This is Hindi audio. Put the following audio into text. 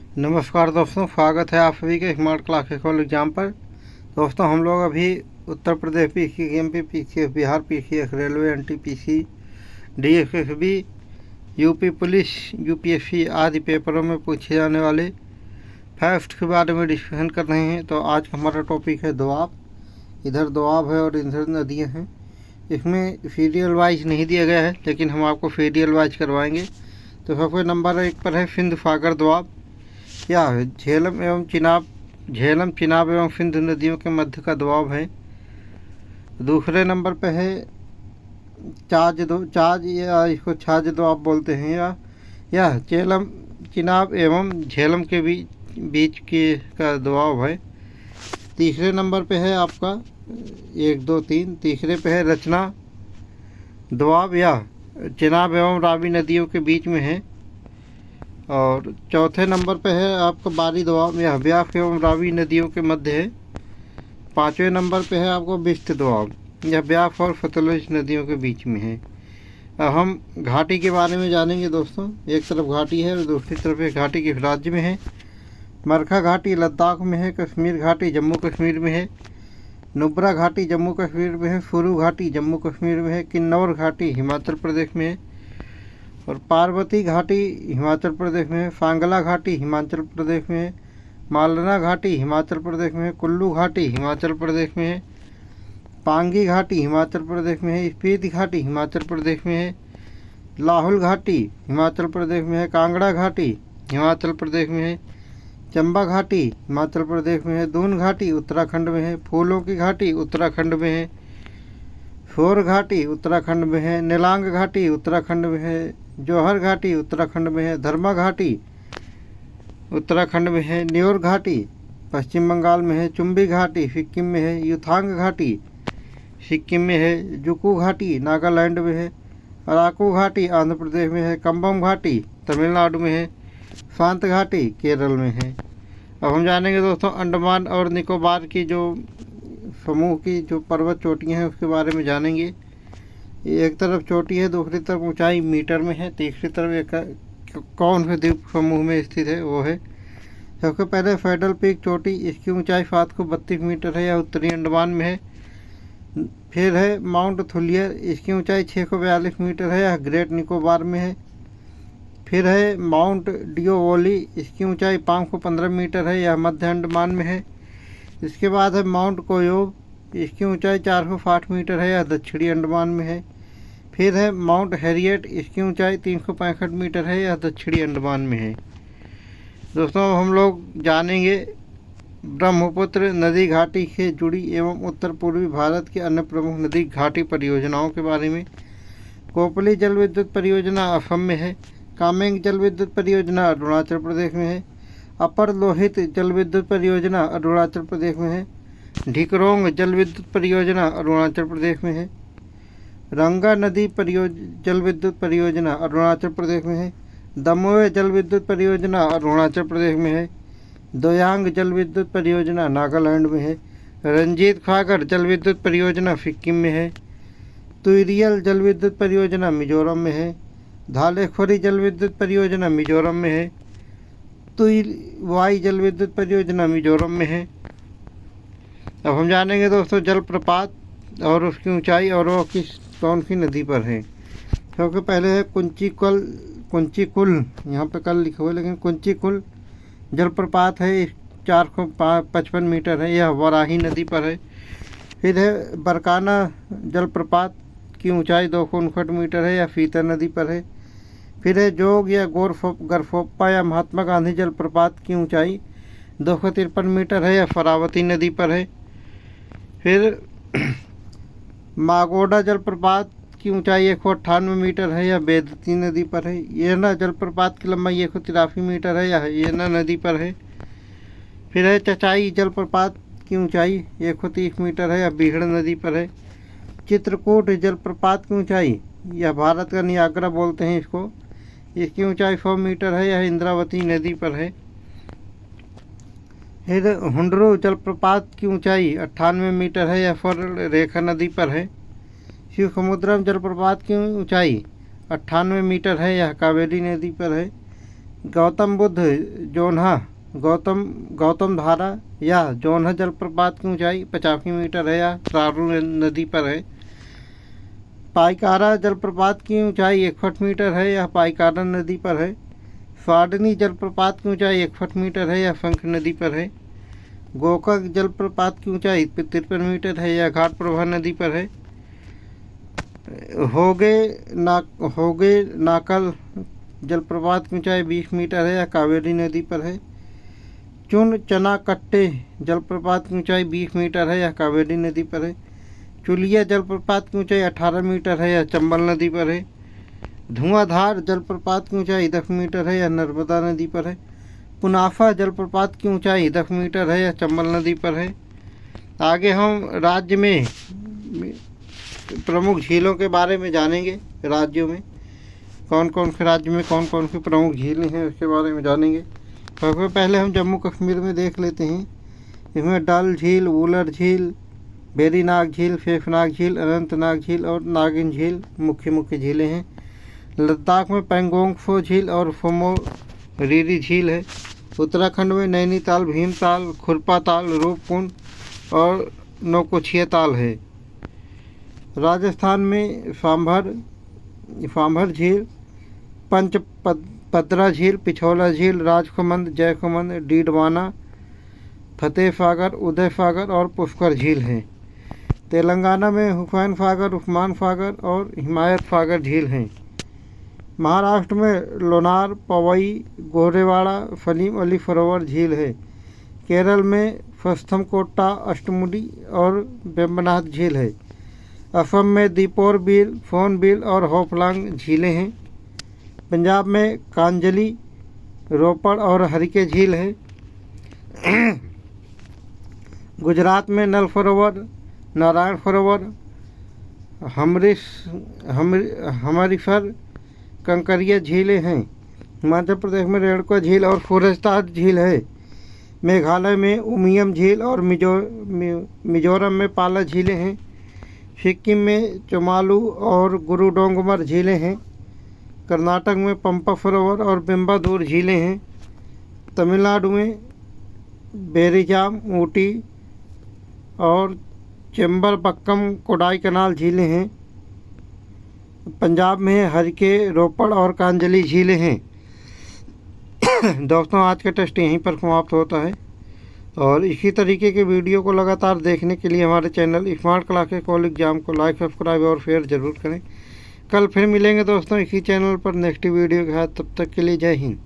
नमस्कार दोस्तों, स्वागत है आप सभी के स्मार्ट क्लास एग्जाम एग्ज़ाम पर। दोस्तों, हम लोग अभी Uttar Pradesh PC, MP PC, Bihar PC, railway, NTPC, DSSB, UP police, UPSC आदि पेपरों में पूछे जाने वाले फैक्ट के बारे में डिस्कशन कर रहे हैं। तो आज का हमारा टॉपिक है दोआब। इधर दोआब है और इधर नदियाँ हैं। इसमें सीरियल वाइज नहीं दिया गया है, लेकिन हम आपको सीरियल वाइज करवाएंगे। तो सबसे नंबर 1 पर है सिंध सागर दोआब। क्या है? झेलम चिनाब एवं सिंध नदियों के मध्य का दोआब है। दूसरे नंबर पे है चाज या इसको छाज दोआब बोलते हैं। या झेलम चिनाब एवं झेलम के बीच के का दोआब है। तीसरे नंबर पे है आपका 1 2 3। तीसरे पे है रचना दोआब या चिनाब एवं रावी नदियों के बीच में है। और चौथे नंबर पे है आपका बारी दोआब, यह ब्यास एवं रावी नदियों के मध्य है। पाँचवें नंबर पे है आपको बिस्त दोआब, यह ब्यास और सतलुज नदियों के बीच में है। अब हम घाटी के बारे में जानेंगे दोस्तों। एक तरफ घाटी है और दूसरी तरफ एक घाटी किस राज्य में है। मरखा घाटी लद्दाख में है। कश्मीर घाटी जम्मू कश्मीर में है। नुब्रा घाटी जम्मू कश्मीर में है। सुरू घाटी जम्मू कश्मीर में है। किन्नौर घाटी हिमाचल प्रदेश में है। और पार्वती घाटी हिमाचल प्रदेश में है। सांगला घाटी हिमाचल प्रदेश में है। मालना घाटी हिमाचल प्रदेश में है। कुल्लू घाटी हिमाचल प्रदेश में है। पांगी घाटी हिमाचल प्रदेश में है। स्पीति घाटी हिमाचल प्रदेश में है। लाहौल घाटी हिमाचल प्रदेश में है। कांगड़ा घाटी हिमाचल प्रदेश में है। चंबा घाटी हिमाचल प्रदेश में है। दून घाटी उत्तराखंड में है। फूलों की घाटी उत्तराखंड में है। शोर घाटी उत्तराखंड में है। नीलांग घाटी उत्तराखंड में है। जौहर घाटी उत्तराखंड में है। धर्मा घाटी उत्तराखंड में है। न्योर घाटी पश्चिम बंगाल में है। चुम्बी घाटी सिक्किम में है। युथांग घाटी सिक्किम में है। जुकू घाटी नागालैंड में है। अराकू घाटी आंध्र प्रदेश में है। कंबम घाटी तमिलनाडु में है। शांत घाटी केरल में है। अब हम जानेंगे दोस्तों अंडमान और निकोबार की जो समूह की जो पर्वत चोटियाँ हैं उसके बारे में जानेंगे। एक तरफ चोटी है, दूसरी तरफ ऊंचाई मीटर में है, तीसरी तरफ एक कौन से द्वीप समूह में स्थित है वो है। सबसे पहले फेडरल पीक चोटी, इसकी ऊंचाई 732 मीटर है, यह उत्तरी अंडमान में है। फिर है माउंट थुलियर, इसकी ऊंचाई 642 मीटर है, यह ग्रेट निकोबार में है। फिर है माउंट डिओवोली, इसकी ऊंचाई 515 मीटर है, यह मध्य अंडमान में है। इसके बाद है माउंट कोयोब, इसकी ऊंचाई 460 मीटर है, यह दक्षिणी अंडमान में है। फिर है माउंट हैरियट, इसकी ऊंचाई 365 मीटर है, यह दक्षिणी अंडमान में है। दोस्तों, हम लोग जानेंगे ब्रह्मपुत्र नदी घाटी से जुड़ी एवं उत्तर पूर्वी भारत के अन्य प्रमुख नदी घाटी परियोजनाओं के बारे में। कोपली जल विद्युत परियोजना असम में है। कामेंग जल विद्युत परियोजना अरुणाचल प्रदेश में है। अपर लोहित जल विद्युत परियोजना अरुणाचल प्रदेश में है। ढिकरोंग जल विद्युत परियोजना अरुणाचल प्रदेश में है। रंगा नदी जल विद्युत परियोजना अरुणाचल प्रदेश में है। दमोह जल विद्युत परियोजना अरुणाचल प्रदेश में है। दोयांग जल विद्युत परियोजना नागालैंड में है। रंजीत सागर जल विद्युत परियोजना सिक्किम में है। तुइरियल जल विद्युत परियोजना मिजोरम में है। धालेखोरी जल विद्युत परियोजना मिजोरम में है। तुइवाई जल विद्युत परियोजना मिजोरम में है। अब हम जानेंगे दोस्तों जलप्रपात और उसकी ऊंचाई और वो कौन सी नदी पर है। सबसे पहले है कुंचिकुल, यहाँ पे कल लिखा हुआ है लेकिन कुंचिकुल जलप्रपात है, 455 मीटर है, यह वराही नदी पर है। फिर है बरकाना जलप्रपात की ऊंचाई 259 मीटर है, यह फीतर नदी पर है। फिर है जोग या गरफोप्पा या महात्मा गांधी जलप्रपात की ऊंचाई 253 मीटर है, यह शरावती नदी पर है। फिर मागोडा जलप्रपात की ऊंचाई 198 मीटर है, यह बेदती नदी पर है। येना जलप्रपात की लंबाई 183 मीटर है, यह येना नदी पर है। फिर है चचाई जलप्रपात की ऊंचाई 130 मीटर है, यह बीहड़ नदी पर है। चित्रकूट जलप्रपात की ऊंचाई, यह भारत का नियाग्रा बोलते हैं इसको, इसकी ऊंचाई 100 मीटर है, यह इंद्रावती नदी पर है। फिर हुंडरू जलप्रपात की ऊंचाई 98 मीटर है, यह स्वर्ण रेखा नदी पर है। शिव समुद्रम जलप्रपात की ऊंचाई 98 मीटर है, यह कावेरी नदी पर है। गौतम बुद्ध जोन्हा गौतम धारा या जोन्हा जलप्रपात की ऊंचाई 85 मीटर है या तारू नदी पर है। पाइकारा जलप्रपात की ऊंचाई 61 मीटर है या पाइकारा नदी पर है। स्वाडनी जलप्रपात की ऊंचाई 61 मीटर है या शंख नदी पर है। गोकाक जलप्रपात की ऊंचाई 53 मीटर है या घाटप्रभा नदी पर है। होगे नाकल जलप्रपात की ऊंचाई 20 मीटर है या कावेरी नदी पर है। चुन चनाकट्टे जलप्रपात की ऊंचाई 20 मीटर है या कावेरी नदी पर है। चुलिया जलप्रपात की ऊंचाई 18 मीटर है या चंबल नदी पर है। धुआंधार जलप्रपात की ऊंचाई 10 मीटर है या नर्मदा नदी पर है। पुनाफा जलप्रपात की ऊंचाई 10 मीटर है या चंबल नदी पर है। आगे हम राज्य में प्रमुख झीलों के बारे में जानेंगे। राज्यों में कौन कौन से राज्य में कौन कौन सी प्रमुख झीलें हैं उसके बारे में जानेंगे। सबसे पहले हम जम्मू कश्मीर में देख लेते हैं। इसमें डल झील, वूलर झील, वेरीनाग झील, शेषनाग झील, अनंतनाग झील और नागिन झील मुख्य झीलें हैं। लद्दाख में पेंगोंग फो झील और फोमो रीरी झील है। उत्तराखंड में नैनीताल, भीमताल, खुरपा ताल, रूपकुंड और नौकुचिया ताल है। राजस्थान में सांभर झील, पंचपदरा झील, पिछौला झील, राजकुमंद, जयकुमंद, डीडवाना, फतेह सागर, उदय सागर और पुष्कर झील हैं। तेलंगाना में हुसैन सागर, उस्मान सागर और हिमायत सागर झील हैं। महाराष्ट्र में लोनार, पवई, गोरेवाड़ा, सलीम अली सरोवर झील है। केरल में फस्थमकोट्टा, अष्टमुडी और वेम्बनाथ झील है। असम में दीपोर बिल, फोनबिल और होफलांग झीलें हैं। पंजाब में कांजली, रोपड़ और हरिके झील है। गुजरात में नल सरोवर, नारायण सरोवर, हमारीसर, कंकरिया झीलें हैं। हिमाचल प्रदेश में रेणुका झील और सूरजताल झील है। मेघालय में उमियम झील और मिजोरम में पाला झीलें हैं। सिक्किम में चोमालू और गुरुडोंगमर झीलें हैं। कर्नाटक में पंपा सरोवर और बिम्बादूर झीलें हैं। तमिलनाडु में बेरिजाम, ऊटी और चेम्बरबक्कम कोडाई कनाल झीलें हैं। पंजाब में हरिके, रोपड़ और कांजली झीलें हैं। दोस्तों, आज का टेस्ट यहीं पर समाप्त होता है और इसी तरीके के वीडियो को लगातार देखने के लिए हमारे channel smart classes call exam को लाइक, सब्सक्राइब और शेयर ज़रूर करें। कल फिर मिलेंगे दोस्तों इसी चैनल पर नेक्स्ट वीडियो के साथ। तब तक के लिए जय हिंद।